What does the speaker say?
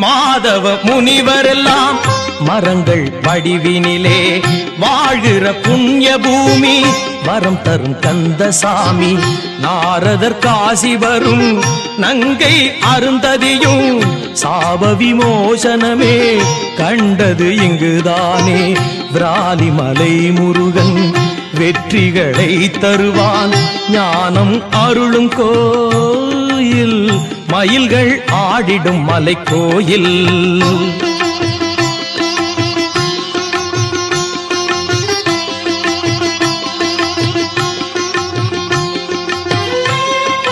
மாதவ முனிவரெல்லாம் மரங்கள் வடிவினிலே வாழ்கிற புண்ணிய பூமி வரம் தரும் கந்தசாமி. நாரதர் காசி வரும் நங்கை அருந்ததியும் சாப விமோசனமே கண்டது இங்குதானே. விராலிமலை முருகன் வெற்றிகளை தருவான் ஞானம் அருளும் கோயில் மயில்கள் ஆடிடும் மலை கோயில்.